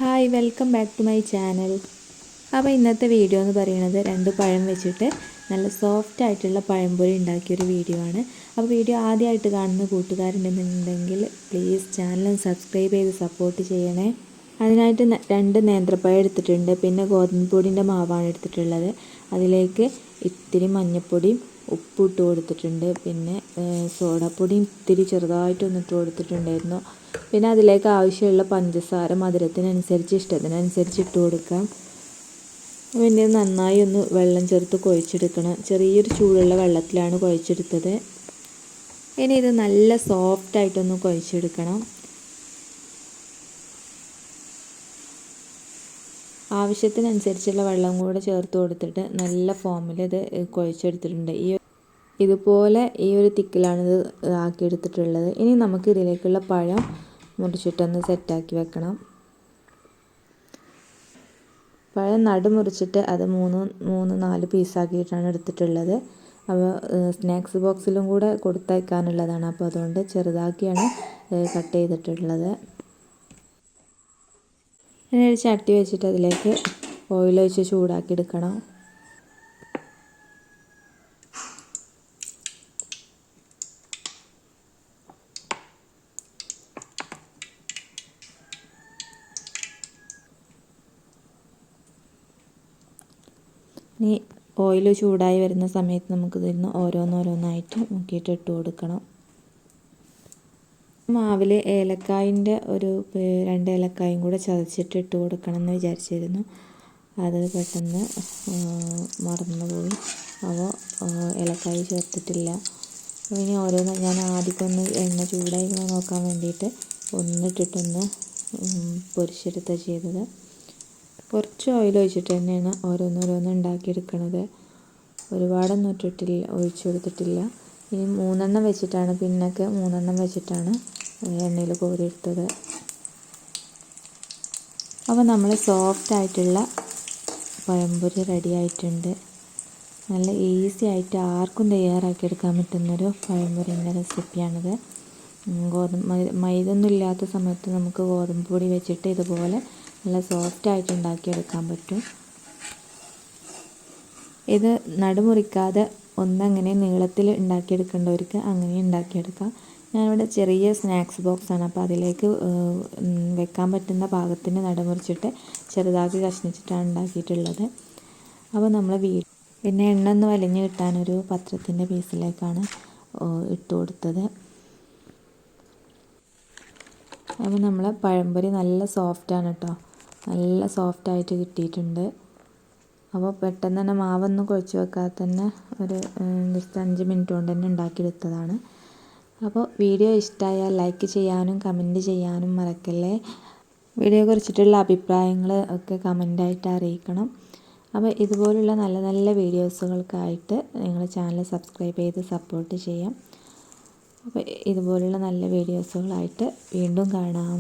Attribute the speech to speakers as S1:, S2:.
S1: Hi welcome back to my channel. അപ്പോൾ ഇന്നത്തെ video എന്ന് പറയുന്നത് 2 പഴം വെച്ചിട്ട് നല്ല സോഫ്റ്റ് ആയിട്ടുള്ള പഴംപൊരി ഉണ്ടാക്കിയൊരു വീഡിയോ ആണ്. അപ്പോൾ വീഡിയോ ആദ്യമായിട്ട് കാണുന്ന കൂട്ടുകാരുണ്ടെന്നുണ്ടെങ്കിൽ പ്ലീസ് ചാനൽ സബ്സ്ക്രൈബ് ചെയ്ത് സപ്പോർട്ട് ചെയ്യണേ. അതിനായിട്ട് 2 നേന്ത്രപ്പഴം എടുത്തിട്ടുണ്ട്. പിന്നെ ഗോതമ്പ് പൊടിൻ്റെ മാവാണ് എടുത്തിട്ടുള്ളത്. അതിലേക്ക് ഇത്തിരി മഞ്ഞൾപ്പൊടിയും ഉപ്പ് ഇട്ട് കൊടുത്തിട്ടുണ്ട്. പിന്നെ സോഡാപ്പൊടിയും ഇത്തിരി ചെറുതായിട്ടൊന്ന് ഇട്ട് കൊടുത്തിട്ടുണ്ടായിരുന്നു. പിന്നെ അതിലേക്ക് ആവശ്യമുള്ള പഞ്ചസാര മധുരത്തിനനുസരിച്ച് ഇഷ്ടത്തിനനുസരിച്ച് ഇട്ട് കൊടുക്കാം. പിന്നെ നന്നായി ഒന്ന് വെള്ളം ചേർത്ത് കുഴച്ചെടുക്കണം. ചെറിയൊരു ചൂടുള്ള വെള്ളത്തിലാണ് കുഴച്ചെടുത്തത്. ഇനി ഇത് നല്ല സോഫ്റ്റായിട്ടൊന്ന് കുഴച്ചെടുക്കണം. ആവശ്യത്തിനനുസരിച്ചുള്ള വെള്ളം കൂടെ ചേർത്ത് കൊടുത്തിട്ട് നല്ല ഫോമിൽ ഇത് കുഴച്ചെടുത്തിട്ടുണ്ട്. ഇതുപോലെ ഈ ഒരു തിക്കിലാണ് ഇത് ആക്കിയെടുത്തിട്ടുള്ളത്. ഇനി നമുക്ക് ഇതിലേക്കുള്ള പഴം മുറിച്ചിട്ടൊന്ന് സെറ്റാക്കി വെക്കണം. പഴം മുറിച്ചിട്ട് അത് 3-4 പീസാക്കിയിട്ടാണ് എടുത്തിട്ടുള്ളത്. അപ്പോൾ സ്നാക്സ് ബോക്സിലും കൂടെ കൊടുത്തയക്കാനുള്ളതാണ്. അപ്പോൾ അതുകൊണ്ട് ചെറുതാക്കിയാണ് കട്ട് ചെയ്തിട്ടുള്ളത്. ഇനി ഒരു ചട്ടി വെച്ചിട്ട് അതിലേക്ക് ഓയിൽ ഒഴിച്ച് ചൂടാക്കി എടുക്കണം. ഇനി ഓയിൽ ചൂടായി വരുന്ന സമയത്ത് നമുക്കിതിന്ന് ഓരോന്നോരോന്നായിട്ട് മുക്കിയിട്ട് ഇട്ട് കൊടുക്കണം. മാവിൽ ഏലക്കായിൻ്റെ ഒരു 2 ഏലക്കായും കൂടെ ചതച്ചിട്ട് ഇട്ട് കൊടുക്കണം എന്ന് വിചാരിച്ചിരുന്നു. അത് പെട്ടെന്ന് മറന്നുപോയി. അപ്പോൾ ഏലക്കായ് ചേർത്തിട്ടില്ല. ഇനി ഓരോന്ന് ഞാൻ ആദ്യമൊന്ന് എണ്ണ ചൂടായി നോക്കാൻ വേണ്ടിയിട്ട് ഒന്നിട്ടിട്ടൊന്ന് പൊരിച്ചെടുത്ത ചെയ്തത്. കുറച്ച് ഓയിൽ ഒഴിച്ചിട്ട് തന്നെയാണ് ഓരോന്നോരോന്ന് ഉണ്ടാക്കിയെടുക്കണത്. ഒരുപാടൊന്നും ഒഴിച്ചു കൊടുത്തിട്ടില്ല. ഇനി 3 എണ്ണം വെച്ചിട്ടാണ്, പിന്നൊക്കെ 3 എണ്ണം വെച്ചിട്ടാണ് എണ്ണയിൽ കോരിയെടുത്തത്. അപ്പോൾ നമ്മൾ സോഫ്റ്റ് ആയിട്ടുള്ള പഴംപൊരി റെഡി ആയിട്ടുണ്ട്. നല്ല ഈസി ആയിട്ട് ആർക്കും തയ്യാറാക്കിയെടുക്കാൻ പറ്റുന്നൊരു പഴംപൊരിൻ്റെ റെസിപ്പിയാണിത്. മൈദ ഒന്നും ഇല്ലാത്ത സമയത്ത് നമുക്ക് ഗോതമ്പ് പൊടി വെച്ചിട്ട് ഇതുപോലെ നല്ല സോഫ്റ്റായിട്ട് ഉണ്ടാക്കിയെടുക്കാൻ പറ്റും. ഇത് നടുമുറിക്കാതെ ഒന്നങ്ങനെ നീളത്തിൽ ഉണ്ടാക്കിയെടുക്കേണ്ടവർക്ക് അങ്ങനെ ഉണ്ടാക്കിയെടുക്കാം. ഞാനിവിടെ ചെറിയ സ്നാക്സ് ബോക്സാണ്, അപ്പോൾ അതിലേക്ക് വെക്കാൻ പറ്റുന്ന പാകത്തിന് നടുമുറിച്ചിട്ട് ചെറുതാക്കി കഷ്ണിച്ചിട്ടാണ് ഉണ്ടാക്കിയിട്ടുള്ളത്. അപ്പോൾ നമ്മൾ പിന്നെ എണ്ണ ഒന്ന് വലിഞ്ഞ് കിട്ടാനൊരു പത്രത്തിൻ്റെ പീസിലേക്കാണ് ഇട്ട് കൊടുത്തത്. അപ്പോൾ നമ്മൾ പഴംപൊരി നല്ല സോഫ്റ്റാണ് കേട്ടോ, നല്ല സോഫ്റ്റായിട്ട് കിട്ടിയിട്ടുണ്ട്. അപ്പോൾ പെട്ടെന്ന് തന്നെ മാവൊന്നും കുഴച്ച് വെക്കാതെ തന്നെ ഒരു ജസ്റ്റ് 5 മിനിറ്റ് കൊണ്ട് തന്നെ ഉണ്ടാക്കിയെടുത്തതാണ്. അപ്പോൾ വീഡിയോ ഇഷ്ടമായാൽ ലൈക്ക് ചെയ്യാനും കമൻറ്റ് ചെയ്യാനും മറക്കല്ലേ. വീഡിയോയെ കുറിച്ചിട്ടുള്ള അഭിപ്രായങ്ങൾ ഒക്കെ കമൻ്റായിട്ട് അറിയിക്കണം. അപ്പോൾ ഇതുപോലുള്ള നല്ല നല്ല വീഡിയോസുകൾക്കായിട്ട് നിങ്ങൾ ചാനൽ സബ്സ്ക്രൈബ് ചെയ്ത് സപ്പോർട്ട് ചെയ്യാം. അപ്പോൾ ഇതുപോലുള്ള നല്ല വീഡിയോസുകളായിട്ട് വീണ്ടും കാണാം.